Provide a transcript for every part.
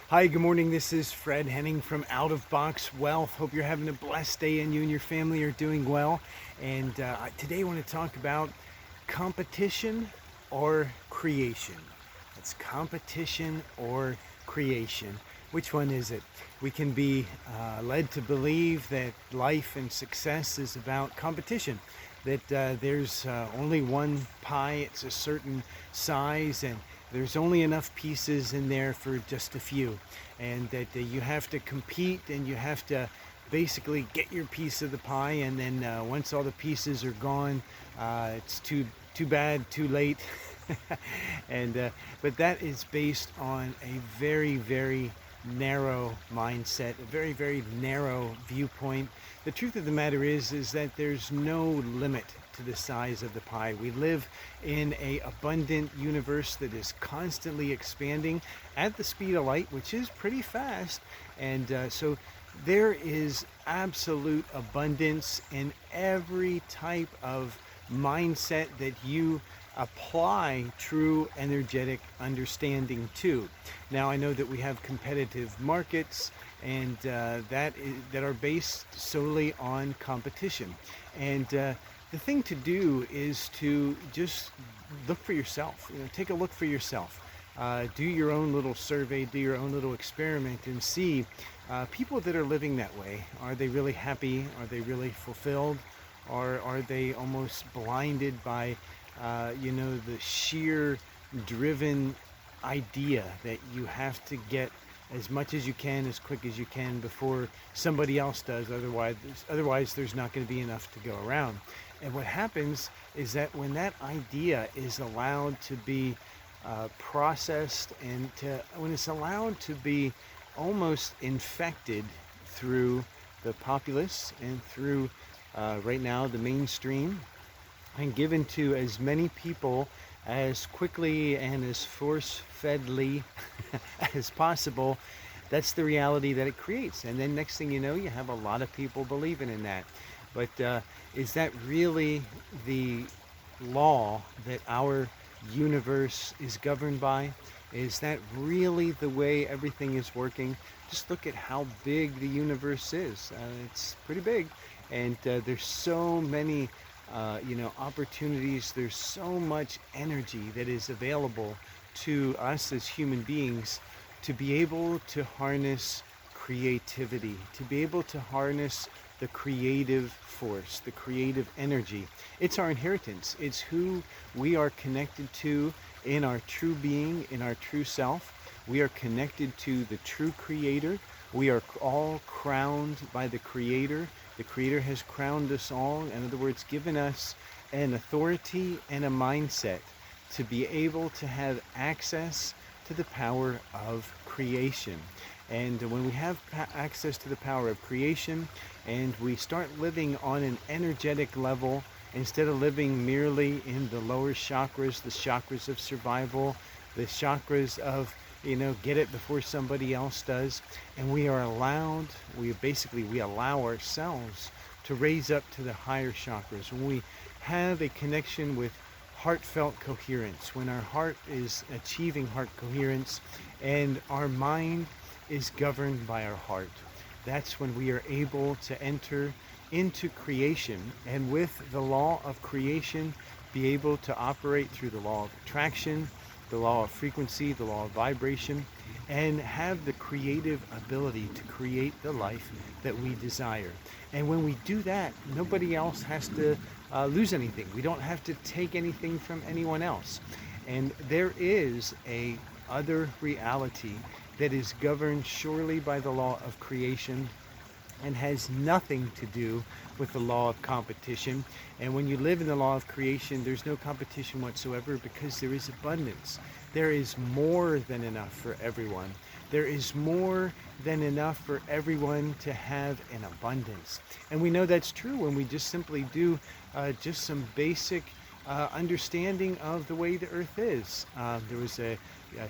Hi, good morning. This is Fred Henning from Out of Box Wealth. Hope you're having a blessed day and you and your family are doing well. And today I want to talk about competition or creation. It's competition or creation. Which one is it? We can be led to believe that life and success is about competition, that there's only one pie, it's a certain size, and there's only enough pieces in there for just a few, and that you have to compete and you have to basically get your piece of the pie, and then once all the pieces are gone, it's too bad, too late. and But that is based on a very narrow mindset, a very narrow viewpoint. The truth of the matter is that there's no limit to the size of the pie. We live in a abundant universe that is constantly expanding at the speed of light, which is pretty fast. And so there is absolute abundance in every type of mindset that you apply true energetic understanding to. Now, I know that we have competitive markets, and that are based solely on competition. And the thing to do is to just look for yourself. Take a look for yourself. Do your own little survey, do your own little experiment, and see people that are living that way. Are they really happy? Are they really fulfilled? Or are they almost blinded by the sheer driven idea that you have to get as much as you can, as quick as you can, before somebody else does. Otherwise there's not going to be enough to go around. And what happens is that when that idea is allowed to be processed, and when it's allowed to be almost infected through the populace and through right now the mainstream, and given to as many people as quickly and as force-fedly as possible, that's the reality that it creates. And then next thing you know, you have a lot of people believing in that. But is that really the law that our universe is governed by? Is that really the way everything is working? Just look at how big the universe is. It's pretty big. And there's so many opportunities. There's so much energy that is available to us as human beings to be able to harness creativity, to be able to harness the creative force, the creative energy. It's our inheritance. It's who we are connected to in our true being, in our true self. We are connected to the true creator. We are all crowned by the creator. The creator has crowned us all. In other words, given us an authority and a mindset to be able to have access to the power of creation. And when we have access to the power of creation, and we start living on an energetic level, instead of living merely in the lower chakras, the chakras of survival, the chakras of get it before somebody else does, and we allow ourselves to raise up to the higher chakras. When we have a connection with heartfelt coherence, when our heart is achieving heart coherence and our mind is governed by our heart, that's when we are able to enter into creation, and with the law of creation be able to operate through the law of attraction, the law of frequency, the law of vibration, and have the creative ability to create the life that we desire. And when we do that, nobody else has to lose anything. We don't have to take anything from anyone else. And there is a other reality that is governed surely by the law of creation and has nothing to do with the law of competition. And when you live in the law of creation, there's no competition whatsoever, because there is abundance. There is more than enough for everyone. There is more than enough for everyone to have an abundance. And we know that's true when we just simply do just some basic understanding of the way the earth is. There was a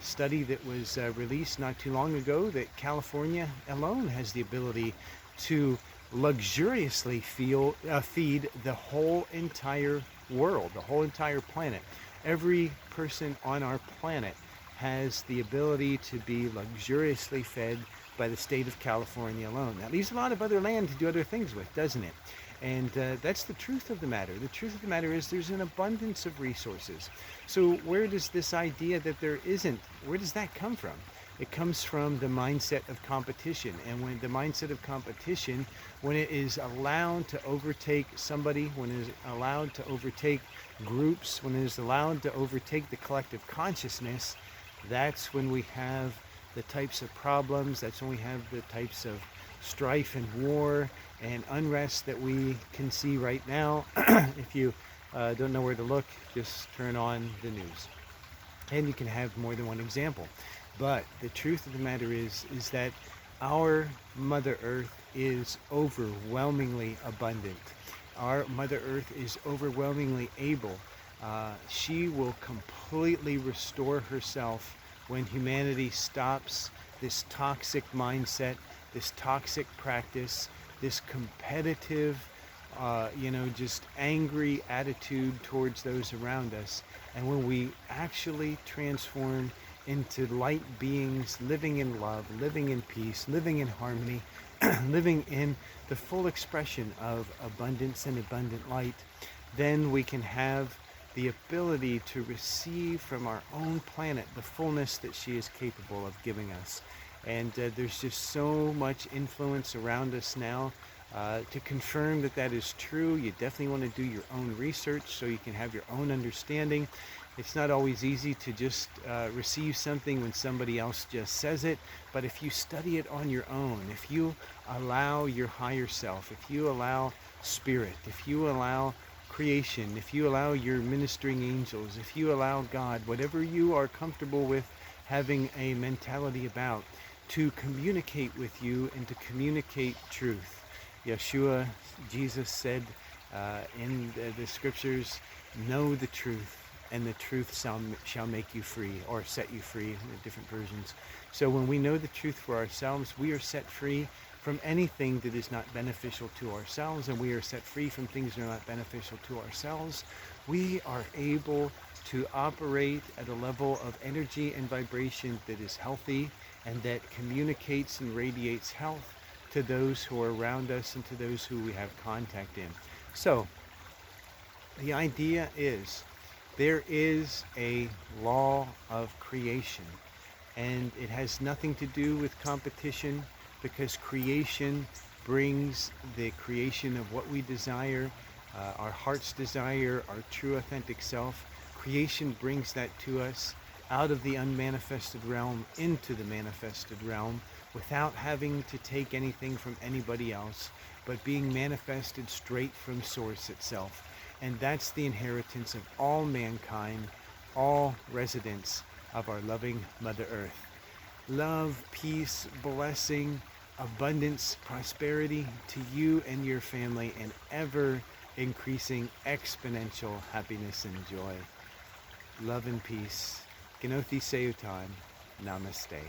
study that was released not too long ago that California alone has the ability to luxuriously feed the whole entire world, the whole entire planet. Every person on our planet has the ability to be luxuriously fed by the state of California alone. That leaves a lot of other land to do other things with, doesn't it? And that's the truth of the matter. The truth of the matter is there's an abundance of resources. So where does this idea that there isn't, where does that come from? It comes from the mindset of competition. And when the mindset of competition, when it is allowed to overtake somebody, when it is allowed to overtake groups, when it is allowed to overtake the collective consciousness, that's when we have the types of problems, that's when we have the types of strife and war and unrest that we can see right now. If you don't know where to look, just turn on the news. And you can have more than one example. But the truth of the matter is that our Mother Earth is overwhelmingly abundant. Our Mother Earth is overwhelmingly able. She will completely restore herself when humanity stops this toxic mindset, this toxic practice, this competitive, just angry attitude towards those around us. And when we actually transform into light beings, living in love, living in peace, living in harmony, living in the full expression of abundance and abundant light, then we can have the ability to receive from our own planet the fullness that she is capable of giving us. And there's just so much influence around us now. To confirm that that is true, you definitely want to do your own research so you can have your own understanding. It's not always easy to just receive something when somebody else just says it, but if you study it on your own, if you allow your higher self, if you allow spirit, if you allow creation, if you allow your ministering angels, if you allow God, whatever you are comfortable with having a mentality about, to communicate with you and to communicate truth. Yeshua, Jesus said in the scriptures, know the truth, and the truth shall make you free, or set you free in different versions. So when we know the truth for ourselves, we are set free from anything that is not beneficial to ourselves, and we are set free from things that are not beneficial to ourselves. We are able to operate at a level of energy and vibration that is healthy and that communicates and radiates health to those who are around us and to those who we have contact in. So the idea is there is a law of creation, and it has nothing to do with competition, because creation brings the creation of what we desire, our heart's desire, our true authentic self. Creation brings that to us out of the unmanifested realm into the manifested realm without having to take anything from anybody else, but being manifested straight from Source itself. And that's the inheritance of all mankind, all residents of our loving Mother Earth. Love, peace, blessing, abundance, prosperity to you and your family, and ever increasing exponential happiness and joy. Love and peace. Genothi Seyutan. Namaste.